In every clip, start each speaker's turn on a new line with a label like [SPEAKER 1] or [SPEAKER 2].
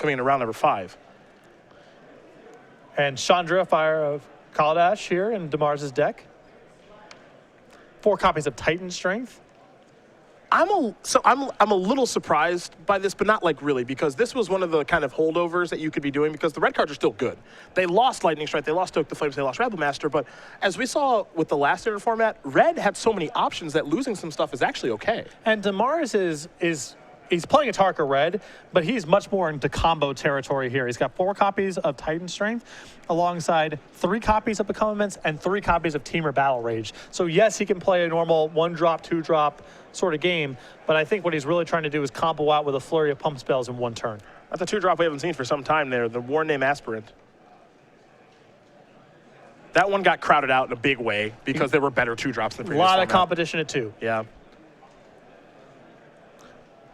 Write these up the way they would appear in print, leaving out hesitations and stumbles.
[SPEAKER 1] coming in around number 5.
[SPEAKER 2] And Chandra, Fire of Kaladesh here in Demars' deck. 4 copies of Titan Strength.
[SPEAKER 1] I'm a little surprised by this, but not like really, because this was one of the kind of holdovers that you could be doing, because the red cards are still good. They lost Lightning Strike, they lost Stoke the Flames, they lost Rebel Master, but as we saw with the last standard format, red had so many options that losing some stuff is actually okay.
[SPEAKER 2] And Demars he's playing a Tarka red, but he's much more into combo territory here. He's got 4 copies of Titan Strength alongside 3 copies of Become Immense and 3 copies of Teamer Battle Rage. So yes, he can play a normal 1-drop, 2-drop sort of game, but I think what he's really trying to do is combo out with a flurry of pump spells in 1 turn.
[SPEAKER 1] That's a 2-drop we haven't seen for some time there, the War Name Aspirant. That one got crowded out in a big way because there were better 2-drops than the previous
[SPEAKER 2] A lot
[SPEAKER 1] format.
[SPEAKER 2] of competition at 2.
[SPEAKER 1] Yeah.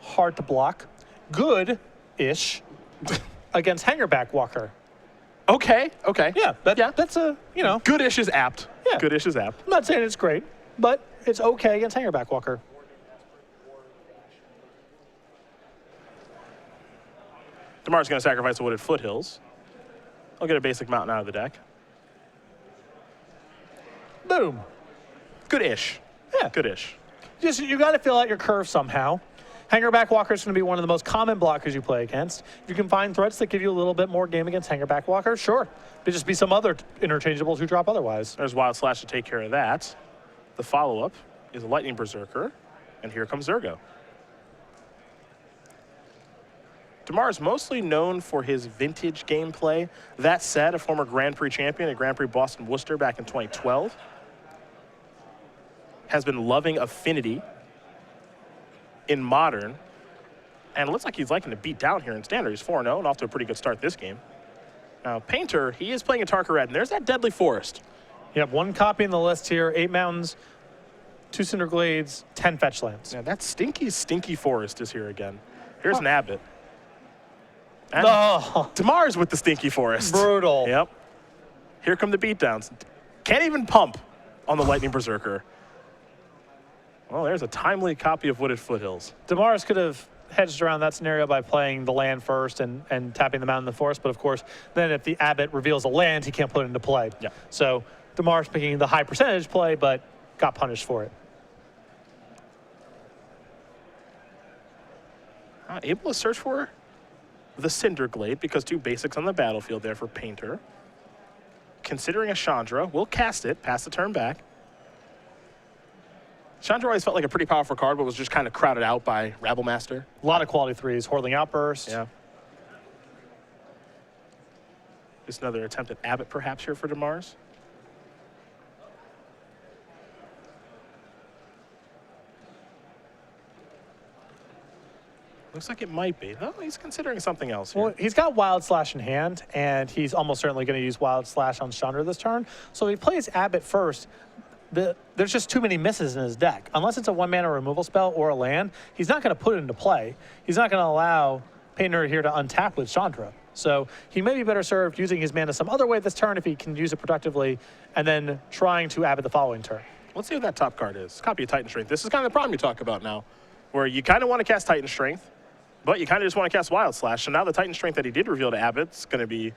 [SPEAKER 2] Hard to block. Good-ish against Hangerback Walker.
[SPEAKER 1] Okay.
[SPEAKER 2] Yeah, that's a, you know.
[SPEAKER 1] Good-ish is apt.
[SPEAKER 2] Yeah.
[SPEAKER 1] Good-ish is apt.
[SPEAKER 2] I'm not saying it's great, but it's okay against Hangerback Walker.
[SPEAKER 1] Demars going to sacrifice the Wooded Foothills. I'll get a basic mountain out of the deck.
[SPEAKER 2] Boom.
[SPEAKER 1] Good-ish.
[SPEAKER 2] Yeah.
[SPEAKER 1] Good-ish.
[SPEAKER 2] Just, you got to fill out your curve somehow. Hangerback Walker is going to be one of the most common blockers you play against. If you can find threats that give you a little bit more game against Hangerback Walker, sure. But just be some other interchangeables who drop otherwise.
[SPEAKER 1] There's Wild Slash to take care of that. The follow-up is a Lightning Berserker, and here comes Zergo. Demars mostly known for his vintage gameplay. That said, a former Grand Prix champion at Grand Prix Boston Worcester back in 2012. Has been loving Affinity in Modern, and it looks like he's liking to beat down here in Standard. He's 4-0 and off to a pretty good start this game. Now, Paynter, he is playing a Tarka Red, and there's that Deadly Forest.
[SPEAKER 2] You have 1 copy in the list here, 8 mountains, 2 Cinder Glades, 10 fetch lands.
[SPEAKER 1] Yeah, that stinky forest is here again. Here's an Abbot. And Demars with the stinky forest.
[SPEAKER 2] Brutal.
[SPEAKER 1] Yep. Here come the beatdowns. Can't even pump on the Lightning Berserker. Well, there's a timely copy of Wooded Foothills.
[SPEAKER 2] Demars could have hedged around that scenario by playing the land first and tapping the mountain in the forest, but of course, then if the Abbot reveals a land, he can't put it into play.
[SPEAKER 1] Yeah.
[SPEAKER 2] So Demars picking the high percentage play, but got punished for it.
[SPEAKER 1] Able to search for the Cinder Glade, because 2 basics on the battlefield there for Paynter. Considering a Chandra, will cast it, pass the turn back. Chandra always felt like a pretty powerful card, but was just kind of crowded out by Rabble Master.
[SPEAKER 2] A lot of quality 3s, Hordeling Outburst.
[SPEAKER 1] Yeah. Just another attempt at Abbot perhaps here for Demars. Looks like it might be. No, he's considering something else here.
[SPEAKER 2] Well, he's got Wild Slash in hand, and he's almost certainly going to use Wild Slash on Chandra this turn. So if he plays Abbot first, there's just too many misses in his deck. Unless it's a 1-mana removal spell or a land, he's not going to put it into play. He's not going to allow Paynter here to untap with Chandra. So he may be better served using his mana some other way this turn if he can use it productively, and then trying to Abbot the following turn.
[SPEAKER 1] Let's see what that top card is. Copy of Titan Strength. This is kind of the problem you talk about now, where you kind of want to cast Titan Strength, but you kind of just want to cast Wild Slash. So now the Titan Strength that he did reveal to Abbot's going to be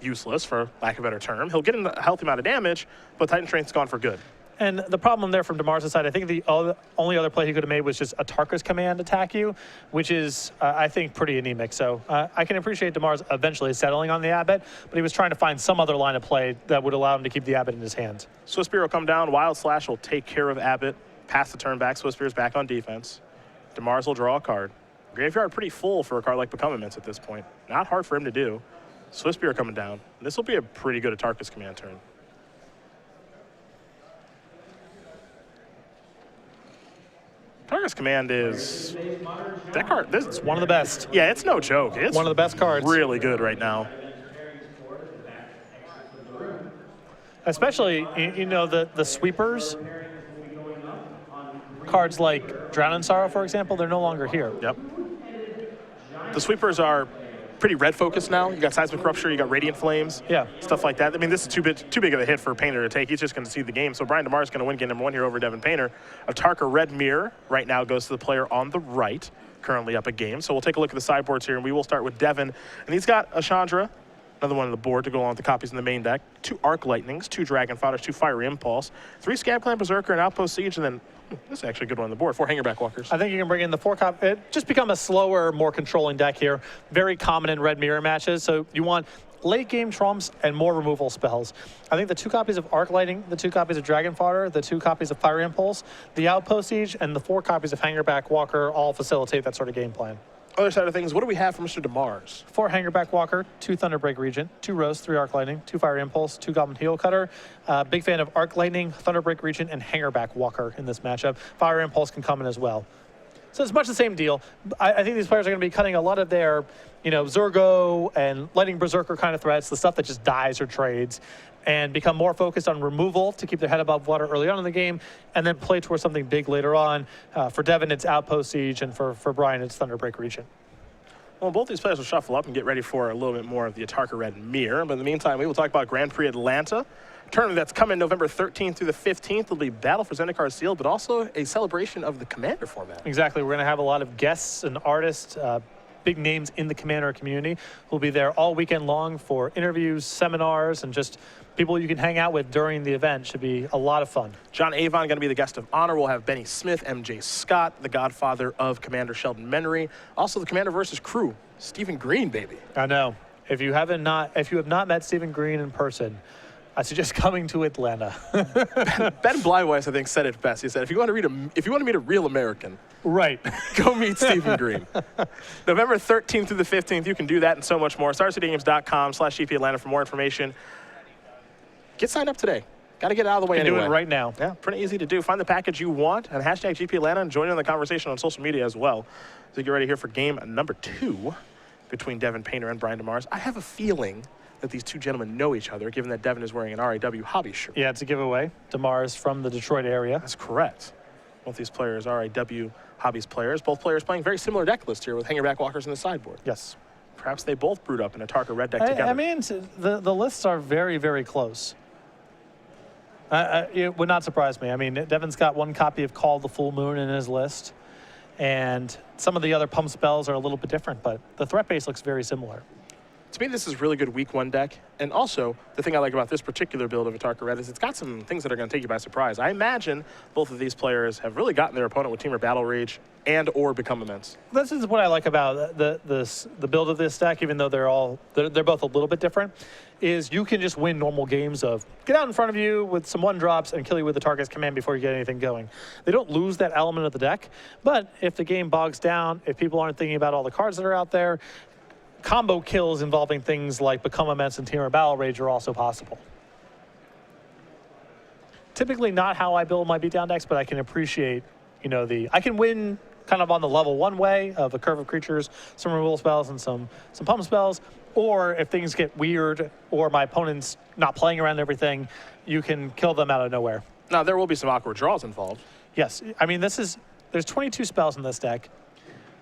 [SPEAKER 1] useless, for lack of a better term. He'll get a healthy amount of damage, but Titan Strength's gone for good.
[SPEAKER 2] And the problem there from Demars' side, I think the only other play he could have made was just a Tarka's Command attack you, which is, I think, pretty anemic. So I can appreciate Demars eventually settling on the Abbot, but he was trying to find some other line of play that would allow him to keep the Abbot in his hand.
[SPEAKER 1] Swiftspear will come down. Wild Slash will take care of Abbot. Pass the turn back. Swiftspear's back on defense. Demars will draw a card. Graveyard pretty full for a card like Become Immense at this point. Not hard for him to do. Swiftspear coming down. This will be a pretty good Tarka's Command turn. Tarka's Command is that card. This is
[SPEAKER 2] One of the best.
[SPEAKER 1] Yeah, it's no joke. It's
[SPEAKER 2] one of the best cards.
[SPEAKER 1] Really good right now.
[SPEAKER 2] Especially, you know, the sweepers. Cards like Drown in Sorrow, for example, they're no longer here.
[SPEAKER 1] Yep. The sweepers are pretty red focused now. You got Seismic Rupture, you got Radiant Flames,
[SPEAKER 2] yeah,
[SPEAKER 1] stuff like that. I mean, this is too big of a hit for Paynter to take. He's just going to see the game. So Brian Demars is going to win game number 1 here over Devon Paynter. A Tarka Red Mirror right now goes to the player on the right. currently up a game. So we'll take a look at the sideboards here, and we will start with Devon. And he's got a Chandra, another one on the board to go along with the copies in the main deck, 2 Arc Lightnings, 2 Dragon Fodders, 2 Fiery Impulse, 3 Scab Clan Berserker, and Outpost Siege, and then this is actually a good one on the board, 4 Hangerback Walkers.
[SPEAKER 2] I think you can bring in the 4 copy. It just become a slower, more controlling deck here. Very common in red mirror matches. So you want late game trumps and more removal spells. I think the 2 copies of Arc Lighting, the 2 copies of Dragon Fodder, the 2 copies of Fiery Impulse, the Outpost Siege, and the 4 copies of Hangerback Walker all facilitate that sort of game plan.
[SPEAKER 1] Other side of things, what do we have for Mr. Demars?
[SPEAKER 2] 4 Hangerback Walker, 2 Thunderbreak Regent, 2 Rose, 3 Arc Lightning, 2 Fiery Impulse, 2 Goblin Heel Cutter. Big fan of Arc Lightning, Thunderbreak Regent, and Hangerback Walker in this matchup. Fiery Impulse can come in as well. So it's much the same deal. I think these players are going to be cutting a lot of their, Zurgo and Lightning Berserker kind of threats, the stuff that just dies or trades, and become more focused on removal to keep their head above water early on in the game, and then play towards something big later on. For Devon, it's Outpost Siege, and for Brian, it's Thunderbreak Regent.
[SPEAKER 1] Well, both these players will shuffle up and get ready for a little bit more of the Atarka Red Mirror. But in the meantime, we will talk about Grand Prix Atlanta. Tournament that's coming November 13th through the 15th. It'll be Battle for Zendikar Sealed, but also a celebration of the Commander format.
[SPEAKER 2] Exactly. We're going to have a lot of guests and artists, big names in the Commander community who'll be there all weekend long for interviews, seminars, and just people you can hang out with during the event. Should be a lot of fun.
[SPEAKER 1] John Avon going to be the guest of honor. We'll have Benny Smith, MJ Scott, the godfather of Commander Sheldon Menery. Also the Commander versus crew, Stephen Green, baby.
[SPEAKER 2] I know. If you have not met Stephen Green in person, I suggest coming to Atlanta.
[SPEAKER 1] Ben Blyweiss, I think, said it best. He said, if you want to meet a real American,
[SPEAKER 2] right,
[SPEAKER 1] go meet Stephen Green. November 13th through the 15th, you can do that and so much more. StarCityGames.com/GP Atlanta for more information. Get signed up today. Got to get it out of the way anyway.
[SPEAKER 2] Do it right now.
[SPEAKER 1] Yeah, pretty easy to do. Find the package you want and hashtag GP Atlanta and join in the conversation on social media as well. So get ready here for game number 2 between Devon Paynter and Brian Demars. I have a feeling that these two gentlemen know each other, given that Devon is wearing an RAW hobby shirt.
[SPEAKER 2] Yeah, it's a giveaway. Demars from the Detroit area.
[SPEAKER 1] That's correct. Both these players are RAW hobbies players. Both players playing very similar deck list here with Hangerback Walkers in the sideboard.
[SPEAKER 2] Yes.
[SPEAKER 1] Perhaps they both brewed up in a Atarka Red deck together.
[SPEAKER 2] I mean, the lists are very, very close. It would not surprise me. I mean, Devon's got 1 copy of Call the Full Moon in his list, and some of the other pump spells are a little bit different, but the threat base looks very similar.
[SPEAKER 1] To me, this is really good week 1 deck. And also, the thing I like about this particular build of Atarka Red is it's got some things that are going to take you by surprise. I imagine both of these players have really gotten their opponent with Temur Battle Rage and or Become Immense.
[SPEAKER 2] This is what I like about the build of this deck, even though they're both a little bit different, is you can just win normal games of get out in front of you with some 1-drops and kill you with the target's command before you get anything going. They don't lose that element of the deck, but if the game bogs down, if people aren't thinking about all the cards that are out there, combo kills involving things like Become Immense and Temur Battle Rage are also possible. Typically not how I build my beatdown decks, but I can appreciate, I can win kind of on the level 1 way of a curve of creatures, some removal spells and some pump spells, or if things get weird or my opponent's not playing around everything, you can kill them out of nowhere.
[SPEAKER 1] Now, there will be some awkward draws involved.
[SPEAKER 2] Yes. I mean, there's 22 spells in this deck,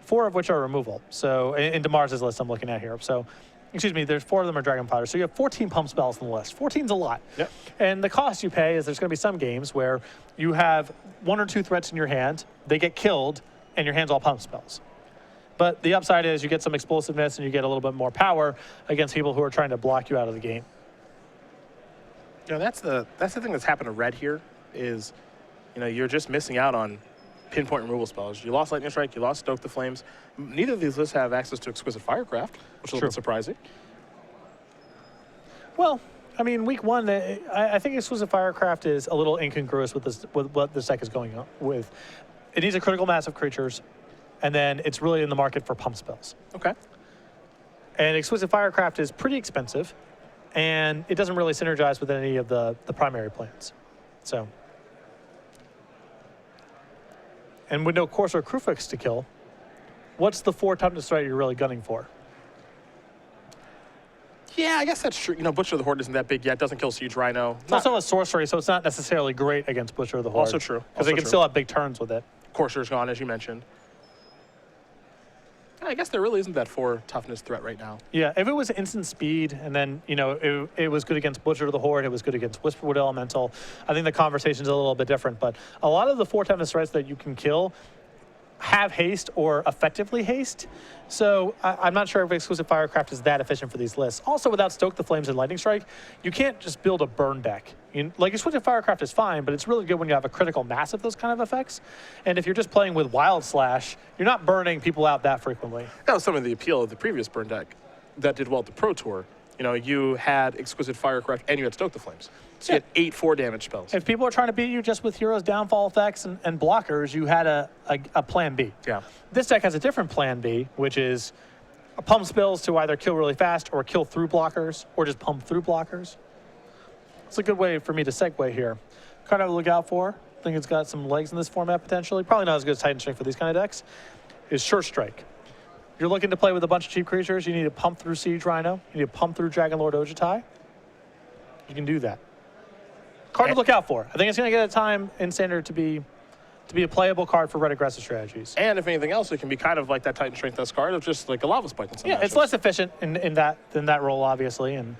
[SPEAKER 2] 4 of which are removal. So in Demars' list I'm looking at here. So, excuse me, there's 4 of them are Dragon Fighters. So you have 14 pump spells on the list. 14's a lot.
[SPEAKER 1] Yep.
[SPEAKER 2] And the cost you pay is there's going to be some games where you have 1 or 2 threats in your hand, they get killed, and your hand's all pump spells. But the upside is you get some explosiveness and you get a little bit more power against people who are trying to block you out of the game.
[SPEAKER 1] That's the thing that's happened to Red here is, you're just missing out on pinpoint removal spells. You lost Lightning Strike, you lost Stoke the Flames. Neither of these lists have access to Exquisite Firecraft, which is a little bit surprising.
[SPEAKER 2] Well, I mean, week 1, I think Exquisite Firecraft is a little incongruous with what this deck is going on with. It needs a critical mass of creatures, and then it's really in the market for pump spells.
[SPEAKER 1] Okay.
[SPEAKER 2] And Exquisite Firecraft is pretty expensive, and it doesn't really synergize with any of the primary plans. So, and with no Courser Crufix to kill, what's the 4 toughness threat you're really gunning for?
[SPEAKER 1] Yeah, I guess that's true. Butcher of the Horde isn't that big yet. Doesn't kill Siege Rhino.
[SPEAKER 2] It's also a sorcery, so it's not necessarily great against Butcher of the Horde.
[SPEAKER 1] Also true.
[SPEAKER 2] Because they can still have big turns with it.
[SPEAKER 1] Courser's gone, as you mentioned. I guess there really isn't that 4 toughness threat right now.
[SPEAKER 2] Yeah, if it was instant speed, and then, it was good against Butcher of the Horde, it was good against Whisperwood Elemental, I think the conversation's a little bit different. But a lot of the 4 toughness threats that you can kill have haste or effectively haste. So I'm not sure if Exclusive Firecraft is that efficient for these lists. Also, without Stoke the Flames and Lightning Strike, you can't just build a burn deck. Like Exclusive Firecraft is fine, but it's really good when you have a critical mass of those kind of effects. And if you're just playing with Wild Slash, you're not burning people out that frequently.
[SPEAKER 1] That was some of the appeal of the previous burn deck that did well at the Pro Tour. You had Exquisite Firecraft and you had Stoke the Flames. So you had 8 4-damage spells.
[SPEAKER 2] If people are trying to beat you just with Heroes Downfall effects and blockers, you had a plan B.
[SPEAKER 1] Yeah.
[SPEAKER 2] This deck has a different plan B, which is pump spells to either kill really fast or kill through blockers or just pump through blockers. It's a good way for me to segue here. Card I would look out for, I think it's got some legs in this format potentially, probably not as good as Titan Strike for these kind of decks, is Short Strike. You're looking to play with a bunch of cheap creatures, you need to pump through Siege Rhino, you need to pump through Dragon Lord Ojutai. You can do that. Card to look out for. I think it's going to get a time in Standard to be a playable card for red aggressive strategies.
[SPEAKER 1] And if anything else, it can be kind of like that Titan Strength card of just like a Lava Spike in some matches.
[SPEAKER 2] It's less efficient in that role, obviously. And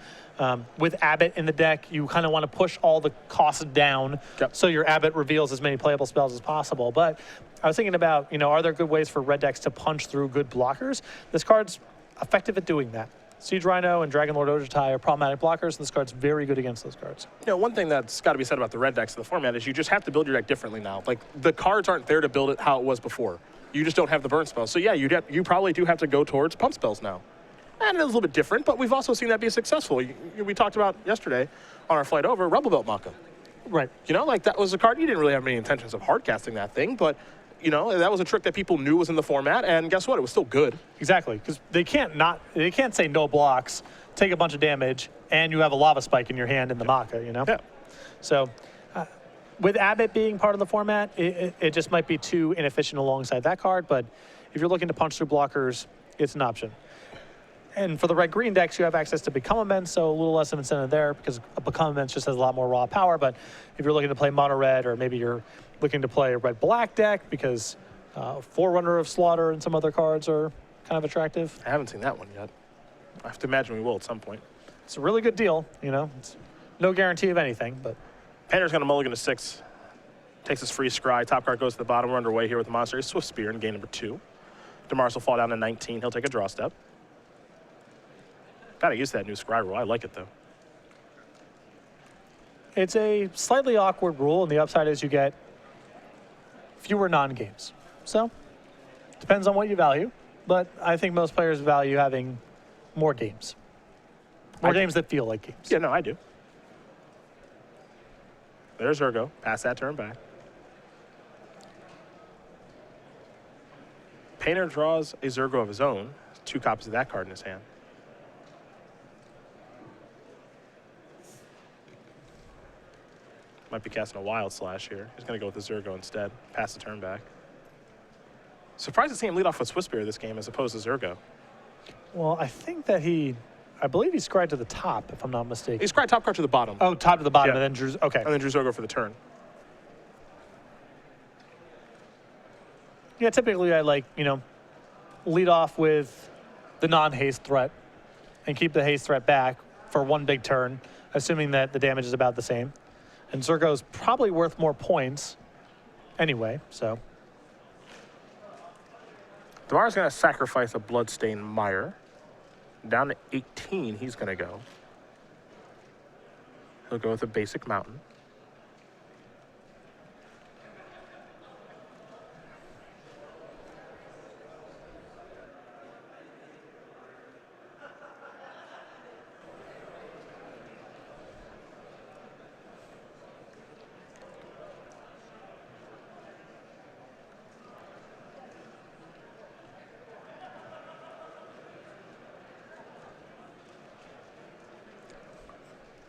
[SPEAKER 2] with Abbott in the deck, you kind of want to push all the costs down so your Abbott reveals as many playable spells as possible. But I was thinking about, are there good ways for red decks to punch through good blockers? This card's effective at doing that. Siege Rhino and Dragon Lord Ojutai are problematic blockers, and this card's very good against those cards.
[SPEAKER 1] One thing that's got to be said about the red decks of the format is you just have to build your deck differently now. Like, the cards aren't there to build it how it was before. You just don't have the burn spells. So, yeah, you probably do have to go towards pump spells now. And it's a little bit different, but we've also seen that be successful. We talked about yesterday on our flight over, Rebel Belt Maka.
[SPEAKER 2] Right.
[SPEAKER 1] That was a card, you didn't really have any intentions of hard casting that thing, but that was a trick that people knew was in the format, and guess what? It was still good.
[SPEAKER 2] Exactly, because they can't say no blocks, take a bunch of damage, and you have a Lava Spike in your hand in the Maka,
[SPEAKER 1] Yeah.
[SPEAKER 2] So with Abbott being part of the format, it just might be too inefficient alongside that card, but if you're looking to punch through blockers, it's an option. And for the red-green decks, you have access to Become Immense, so a little less of incentive there because Become Immense just has a lot more raw power, but if you're looking to play mono-red, or maybe you're looking to play a red-black deck because Forerunner of Slaughter and some other cards are kind of attractive.
[SPEAKER 1] I haven't seen that one yet. I have to imagine we will at some point.
[SPEAKER 2] It's a really good deal, It's no guarantee of anything, but...
[SPEAKER 1] Paynter's got a mulligan to 6. Takes his free scry. Top card goes to the bottom. We're underway here with the monster. Swift Spear in game number 2. Demars will fall down to 19. He'll take a draw step. Gotta use that new scry rule. I like it, though.
[SPEAKER 2] It's a slightly awkward rule, and the upside is you get fewer non-games. So, depends on what you value, but I think most players value having more games. More games that feel like games.
[SPEAKER 1] Yeah, no, I do. There's Zurgo. Pass that turn back. Paynter draws a Zurgo of his own. 2 copies of that card in his hand. Might be casting a Wild Slash here. He's going to go with the Zurgo instead. Pass the turn back. Surprised to see him lead off with Swift Spear this game as opposed to Zurgo.
[SPEAKER 2] Well, I think that I believe he scried to the top, if I'm not mistaken.
[SPEAKER 1] He scried top card to the bottom.
[SPEAKER 2] Oh, top to the bottom,
[SPEAKER 1] Yeah.
[SPEAKER 2] and then drew, okay.
[SPEAKER 1] And then drew Zurgo for the turn.
[SPEAKER 2] Yeah, typically I lead off with the non-haste threat and keep the haste threat back for one big turn, assuming that the damage is about the same. And Zurgo's probably worth more points anyway, so.
[SPEAKER 1] Demars going to sacrifice a Bloodstained Mire. Down to 18, he's going to go. He'll go with a basic Mountain.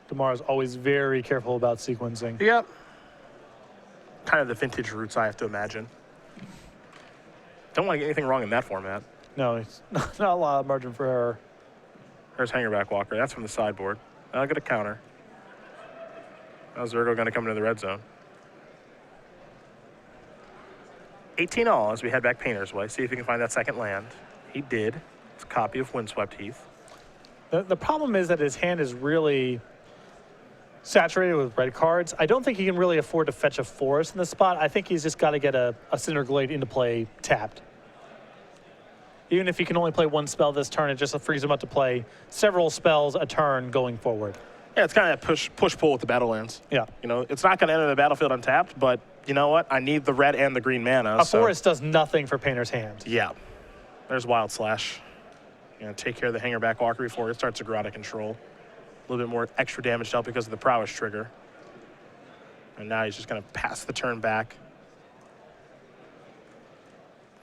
[SPEAKER 2] Demars always very careful about sequencing.
[SPEAKER 1] Yep. Kind of the vintage roots, I have to imagine. Don't want to get anything wrong in that format.
[SPEAKER 2] No, it's not a lot of margin for error.
[SPEAKER 1] There's Hangerback Walker. That's from the sideboard. I'll get a counter. Now Zurgo going to come into the red zone. 18 all as we head back Painter's way. See if he can find that second land. He did. It's a copy of Windswept Heath.
[SPEAKER 2] The problem is that his hand is really saturated with red cards. I don't think he can really afford to fetch a forest in this spot. I think he's just got to get a Cinderglade into play tapped. Even if he can only play one spell this turn, it just frees him up to play several spells a turn going forward.
[SPEAKER 1] Yeah, it's kind of that push-pull with the Battlelands.
[SPEAKER 2] Yeah.
[SPEAKER 1] You know, it's not going to enter the battlefield untapped, but you know what? I need the red and the green mana.
[SPEAKER 2] A forest does nothing for Painter's hand.
[SPEAKER 1] Yeah. There's Wild Slash. You know, take care of the Hangerback Walker before it starts to grow out of control. A little bit more extra damage dealt because of the Prowess trigger. And now he's just going to pass the turn back.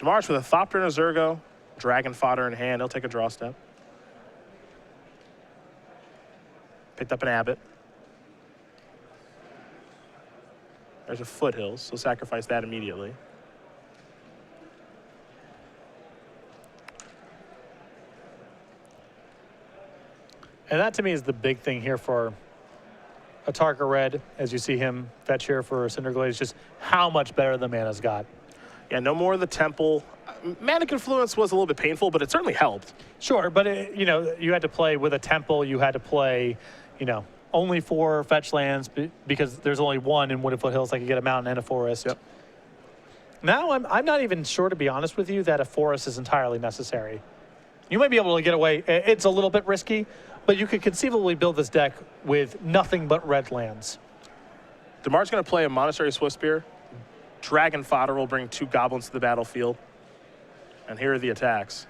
[SPEAKER 1] Demars with a Thopter and a Zergo. Dragon Fodder in hand. He'll take a draw step. Picked up an Abbot. There's a Foothills, so sacrifice that immediately.
[SPEAKER 2] And that to me is the big thing here for a Tarka Red, as you see him fetch here for Cinderglade, is just how much better the mana's got.
[SPEAKER 1] Yeah, no more of the Temple. Mana Confluence was a little bit painful, but it certainly helped.
[SPEAKER 2] Sure, but you know, you had to play with a Temple, you had to play, you know, only 4 fetch lands because there's only one in Wooded Foothills, like you get a mountain and a forest.
[SPEAKER 1] Yep.
[SPEAKER 2] Now I'm not even sure, to be honest with you, that a forest is entirely necessary. You might be able to get away. It's a little bit risky, but you could conceivably build this deck with nothing but red lands.
[SPEAKER 1] Demar's going to play a Monastery Swiftspear. Dragon Fodder will bring 2 goblins to the battlefield. And here are the attacks.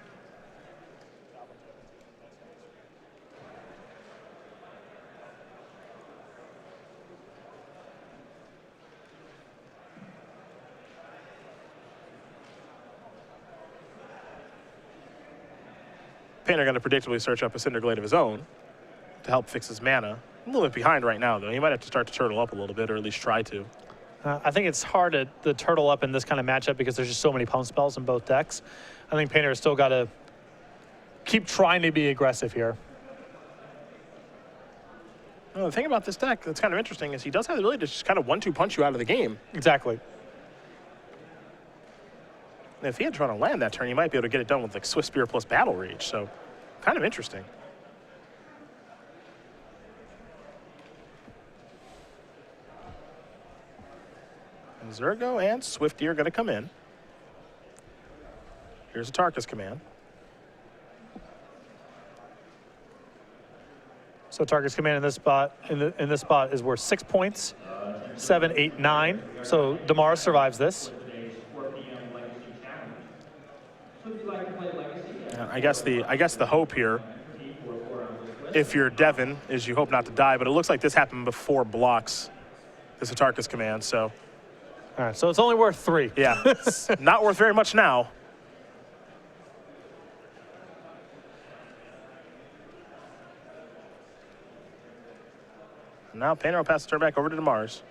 [SPEAKER 1] Paynter going to predictably search up a Cinderglade of his own to help fix his mana. A little bit behind right now, though. He might have to start to turtle up a little bit, or at least try to.
[SPEAKER 2] I think it's hard to turtle up in this kind of matchup because there's just so many pump spells in both decks. I think Painter's still got to keep trying to be aggressive here.
[SPEAKER 1] Well, the thing about this deck that's kind of interesting is he does have the ability to just kind of 1-2 punch you out of the game.
[SPEAKER 2] Exactly.
[SPEAKER 1] And if he had tried to land that turn, he might be able to get it done with like Swiftspear plus Battle Rage. So, kind of interesting. And Zergo and Swifty are going to come in. Here's a Tarka's command.
[SPEAKER 2] So Tarka's command in this spot in this spot is worth 6 points, 7, 8, 9. So Demars survives this.
[SPEAKER 1] I guess the hope here, if you're Devon, is you hope not to die. But it looks like this happened before blocks this Atarka's command. So,
[SPEAKER 2] all right. So it's only worth 3.
[SPEAKER 1] yeah, it's not worth very much now. Now Paynter will pass the turn back over to Demars.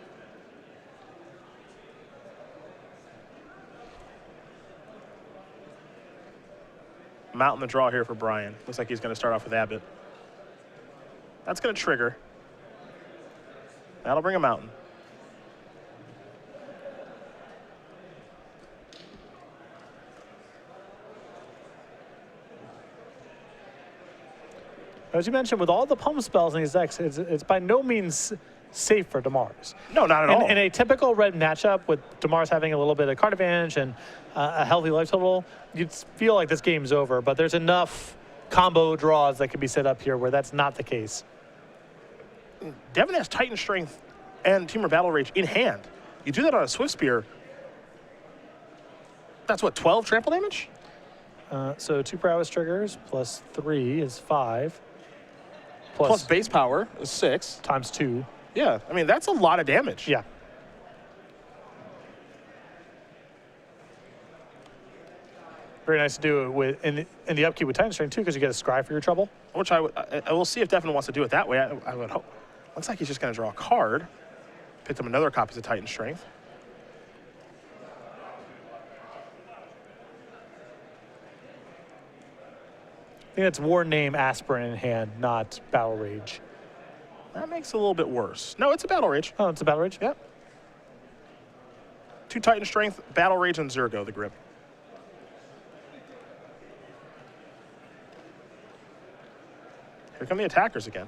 [SPEAKER 1] Mountain the draw here for Brian. Looks like he's going to start off with Abbott. That's going to trigger. That'll bring a mountain.
[SPEAKER 2] As you mentioned, with all the pump spells in these decks, it's by no means safe for Demars.
[SPEAKER 1] No, not at all.
[SPEAKER 2] In a typical red matchup, with Demars having a little bit of card advantage and a healthy life total, you'd feel like this game's over. But there's enough combo draws that can be set up here where that's not the case.
[SPEAKER 1] Devon has Titan Strength and Temur Battle Rage in hand. You do that on a Swiftspear. That's what, 12 trample damage?
[SPEAKER 2] So 2 prowess triggers plus 3 is 5.
[SPEAKER 1] Plus base power is 6.
[SPEAKER 2] Times 2.
[SPEAKER 1] Yeah, I mean, that's a lot of damage.
[SPEAKER 2] Yeah. Very nice to do it with in the upkeep with Titan Strength too, because you get a scry for your trouble.
[SPEAKER 1] Which I will see if Devon wants to do it that way. I would hope. Looks like he's just going to draw a card. Picked up another copy of Titan Strength.
[SPEAKER 2] I think that's War Name Aspirin in hand, not Battle Rage.
[SPEAKER 1] That makes it a little bit worse. No, it's a Battle Rage.
[SPEAKER 2] Oh, it's a Battle Rage?
[SPEAKER 1] Yep. 2 Titan Strength, Battle Rage, and Zergo, the grip. Here come the attackers again.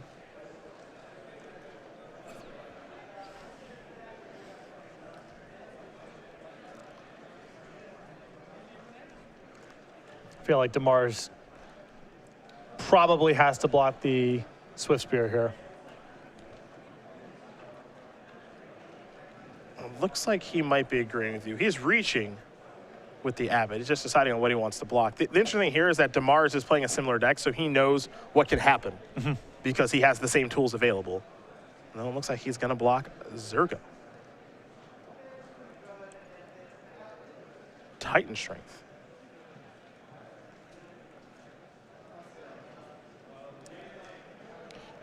[SPEAKER 2] I feel like Demars probably has to block the Swift Spear here.
[SPEAKER 1] Looks like he might be agreeing with you. He's reaching with the Abbott. He's just deciding on what he wants to block. The interesting thing here is that Demars is playing a similar deck, so he knows what can happen because he has the same tools available. No, it looks like he's going to block Zergo. Titan Strength.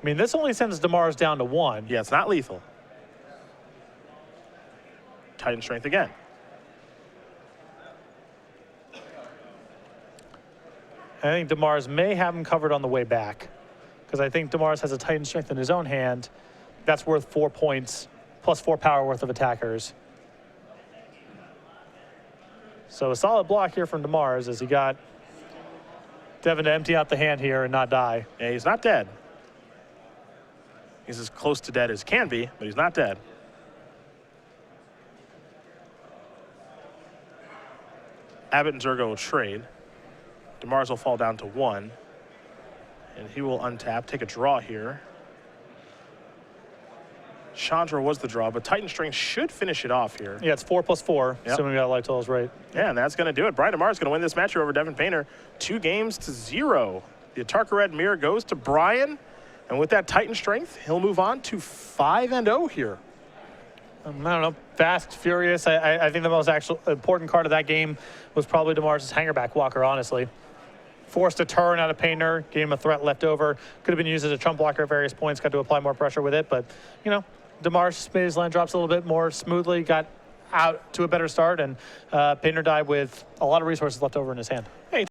[SPEAKER 2] I mean, this only sends Demars down to 1.
[SPEAKER 1] Yeah, it's not lethal. Titan Strength again.
[SPEAKER 2] I think Demars may have him covered on the way back, because I think Demars has a Titan Strength in his own hand. That's worth 4 points, plus 4 power worth of attackers. So a solid block here from Demars as he got Devon to empty out the hand here and not die.
[SPEAKER 1] Yeah, he's not dead. He's as close to dead as can be, but he's not dead. Abbott and Zergo will trade. Demars will fall down to 1. And he will untap, take a draw here. Chandra was the draw, but Titan Strength should finish it off here.
[SPEAKER 2] Yeah, it's 4 plus 4,
[SPEAKER 1] Yep.
[SPEAKER 2] assuming we got light totals right.
[SPEAKER 1] Yeah, and that's going to do it. Brian Demars is going to win this match here over Devon Paynter, 2-0. The Atarka Red Mirror goes to Brian, and with that Titan Strength, he'll move on to 5-0 here.
[SPEAKER 2] I don't know, fast, furious. I think the most important card of that game was probably Demars' Hangerback Walker, honestly. Forced a turn out of Paynter, gave him a threat left over. Could have been used as a trump blocker at various points, got to apply more pressure with it, but, you know, Demars made his land drops a little bit more smoothly, got out to a better start, and Paynter died with a lot of resources left over in his hand.
[SPEAKER 1] Hey.